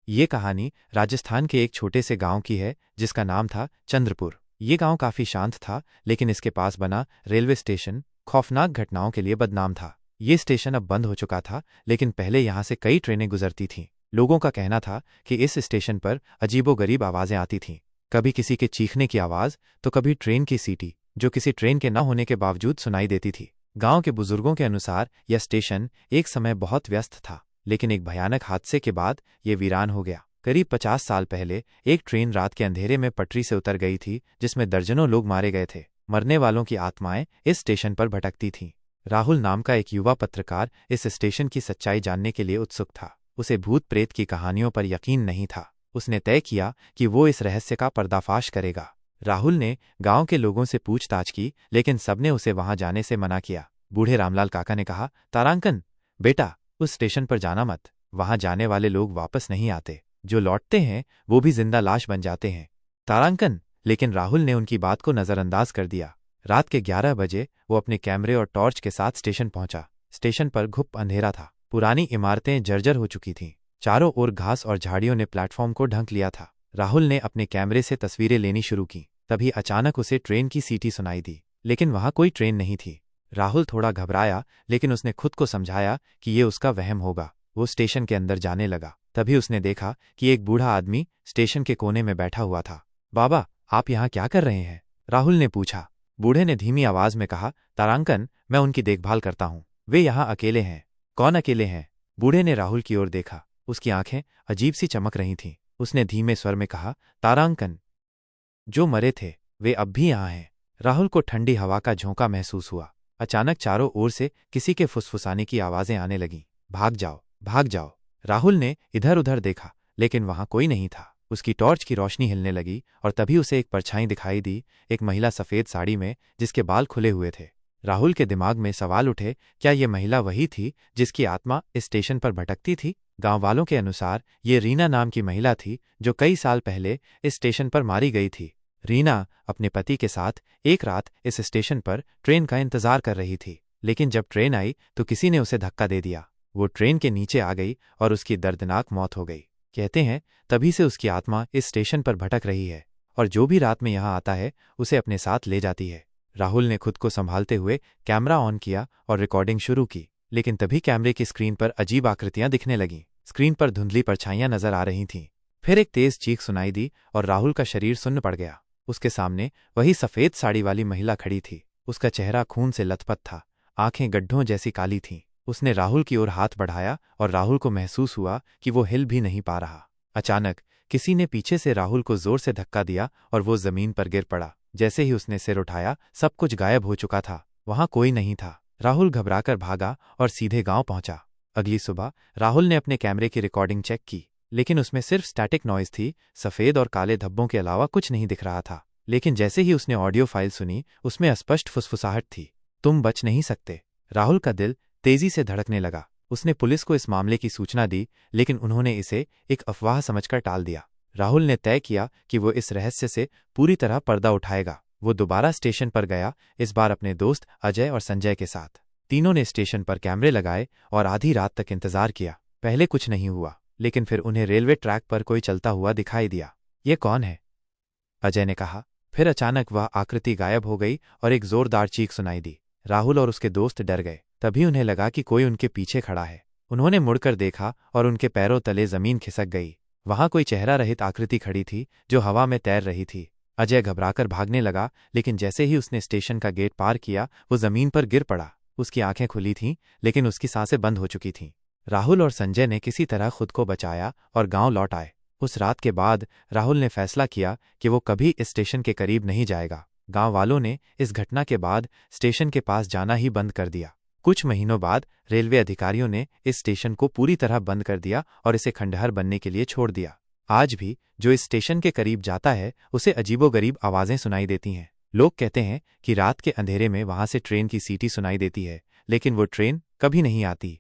ये कहानी राजस्थान के एक छोटे से गांव की है जिसका नाम था चंद्रपुर। ये गांव काफी शांत था, लेकिन इसके पास बना रेलवे स्टेशन खौफनाक घटनाओं के लिए बदनाम था। ये स्टेशन अब बंद हो चुका था, लेकिन पहले यहाँ से कई ट्रेनें गुजरती थीं। लोगों का कहना था कि इस स्टेशन पर अजीबोगरीब आवाजें आती थीं, कभी किसी के चीखने की आवाज तो कभी ट्रेन की सीटी, जो किसी ट्रेन के न होने के बावजूद सुनाई देती थी। गांव के बुजुर्गों के अनुसार यह स्टेशन एक समय बहुत व्यस्त था, लेकिन एक भयानक हादसे के बाद ये वीरान हो गया। करीब 50 साल पहले एक ट्रेन रात के अंधेरे में पटरी से उतर गई थी, जिसमें दर्जनों लोग मारे गए थे। मरने वालों की आत्माएं इस स्टेशन पर भटकती थीं। राहुल नाम का एक युवा पत्रकार इस स्टेशन की सच्चाई जानने के लिए उत्सुक था। उसे भूत प्रेत की कहानियों पर यकीन नहीं था। उसने तय किया कि वो इस रहस्य का पर्दाफाश करेगा। राहुल ने गांव के लोगों से पूछताछ की, लेकिन सबने उसे वहां जाने से मना किया। बूढ़े रामलाल काका ने कहा, तारांकन बेटा, उस स्टेशन पर जाना मत। वहां जाने वाले लोग वापस नहीं आते, जो लौटते हैं वो भी जिंदा लाश बन जाते हैं। तारांकन, लेकिन राहुल ने उनकी बात को नजरअंदाज कर दिया। रात के 11 बजे वो अपने कैमरे और टॉर्च के साथ स्टेशन पहुंचा। स्टेशन पर घुप अंधेरा था। पुरानी इमारतें जर्जर हो चुकी थीं। चारों ओर घास और झाड़ियों ने प्लेटफॉर्म को ढंक लिया था। राहुल ने अपने कैमरे से तस्वीरें लेनी शुरू की। तभी अचानक उसे ट्रेन की सीटी सुनाई दी, लेकिन वहां कोई ट्रेन नहीं थी। राहुल थोड़ा घबराया, लेकिन उसने खुद को समझाया कि ये उसका वहम होगा। वो स्टेशन के अंदर जाने लगा। तभी उसने देखा कि एक बूढ़ा आदमी स्टेशन के कोने में बैठा हुआ था। बाबा, आप यहाँ क्या कर रहे हैं? राहुल ने पूछा। बूढ़े ने धीमी आवाज में कहा, तारांकन, मैं उनकी देखभाल करता हूँ। वे यहाँ अकेले हैं। कौन अकेले हैं? बूढ़े ने राहुल की ओर देखा। उसकी आंखें अजीब सी चमक रही थीं। उसने धीमे स्वर में कहा, तारांकन, जो मरे थे वे अब भी यहाँ हैं। राहुल को ठंडी हवा का झोंका महसूस हुआ। अचानक चारों ओर से किसी के फुसफुसाने की आवाजें आने लगीं। भाग जाओ, भाग जाओ। राहुल ने इधर उधर देखा, लेकिन वहां कोई नहीं था। उसकी टॉर्च की रोशनी हिलने लगी और तभी उसे एक परछाई दिखाई दी, एक महिला सफेद साड़ी में जिसके बाल खुले हुए थे। राहुल के दिमाग में सवाल उठे, क्या ये महिला वही थी जिसकी आत्मा इस स्टेशन पर भटकती थी? गांव वालों के अनुसार ये रीना नाम की महिला थी, जो कई साल पहले इस स्टेशन पर मारी गई थी। रीना अपने पति के साथ एक रात इस स्टेशन पर ट्रेन का इंतजार कर रही थी, लेकिन जब ट्रेन आई तो किसी ने उसे धक्का दे दिया। वो ट्रेन के नीचे आ गई और उसकी दर्दनाक मौत हो गई। कहते हैं तभी से उसकी आत्मा इस स्टेशन पर भटक रही है और जो भी रात में यहाँ आता है उसे अपने साथ ले जाती है। राहुल ने खुद को संभालते हुए कैमरा ऑन किया और रिकॉर्डिंग शुरू की, लेकिन तभी कैमरे की स्क्रीन पर अजीब आकृतियां दिखने लगीं। स्क्रीन पर धुंधली परछाइयां नजर आ रही थीं। फिर एक तेज चीख सुनाई दी और राहुल का शरीर सुन्न पड़ गया। उसके सामने वही सफेद साड़ी वाली महिला खड़ी थी। उसका चेहरा खून से लथपथ था, आंखें गड्ढों जैसी काली थीं। उसने राहुल की ओर हाथ बढ़ाया और राहुल को महसूस हुआ कि वो हिल भी नहीं पा रहा। अचानक किसी ने पीछे से राहुल को जोर से धक्का दिया और वो जमीन पर गिर पड़ा। जैसे ही उसने सिर उठाया, सब कुछ गायब हो चुका था। वहां कोई नहीं था। राहुल घबराकर भागा और सीधे गांव पहुंचा। अगली सुबह राहुल ने अपने कैमरे की रिकॉर्डिंग चेक की, लेकिन उसमें सिर्फ स्टैटिक नॉइज थी। सफेद और काले धब्बों के अलावा कुछ नहीं दिख रहा था। लेकिन जैसे ही उसने ऑडियो फाइल सुनी, उसमें स्पष्ट फुसफुसाहट थी, तुम बच नहीं सकते। राहुल का दिल तेजी से धड़कने लगा। उसने पुलिस को इस मामले की सूचना दी, लेकिन उन्होंने इसे एक अफवाह समझकर टाल दिया। राहुल ने तय किया कि वो इस रहस्य से पूरी तरह पर्दा उठाएगा। वो दोबारा स्टेशन पर गया, इस बार अपने दोस्त अजय और संजय के साथ। तीनों ने स्टेशन पर कैमरे लगाए और आधी रात तक इंतजार किया। पहले कुछ नहीं हुआ, लेकिन फिर उन्हें रेलवे ट्रैक पर कोई चलता हुआ दिखाई दिया। ये कौन है? अजय ने कहा। फिर अचानक वह आकृति गायब हो गई और एक जोरदार चीख सुनाई दी। राहुल और उसके दोस्त डर गए। तभी उन्हें लगा कि कोई उनके पीछे खड़ा है। उन्होंने मुड़कर देखा और उनके पैरों तले जमीन खिसक गई। वहां कोई चेहरा रहित आकृति खड़ी थी, जो हवा में तैर रही थी। अजय घबराकर भागने लगा, लेकिन जैसे ही उसने स्टेशन का गेट पार किया, वो जमीन पर गिर पड़ा। उसकी आंखें खुली थीं, लेकिन उसकी सांसें बंद हो चुकी थीं। राहुल और संजय ने किसी तरह खुद को बचाया और गांव लौट आए। उस रात के बाद राहुल ने फैसला किया कि वो कभी इस स्टेशन के करीब नहीं जाएगा। गांव वालों ने इस घटना के बाद स्टेशन के पास जाना ही बंद कर दिया। कुछ महीनों बाद रेलवे अधिकारियों ने इस स्टेशन को पूरी तरह बंद कर दिया और इसे खंडहर बनने के लिए छोड़ दिया। आज भी जो इस स्टेशन के करीब जाता है, उसे अजीबोगरीब आवाजें सुनाई देती हैं। लोग कहते हैं कि रात के अंधेरे में वहां से ट्रेन की सीटी सुनाई देती है, लेकिन वो ट्रेन कभी नहीं आती।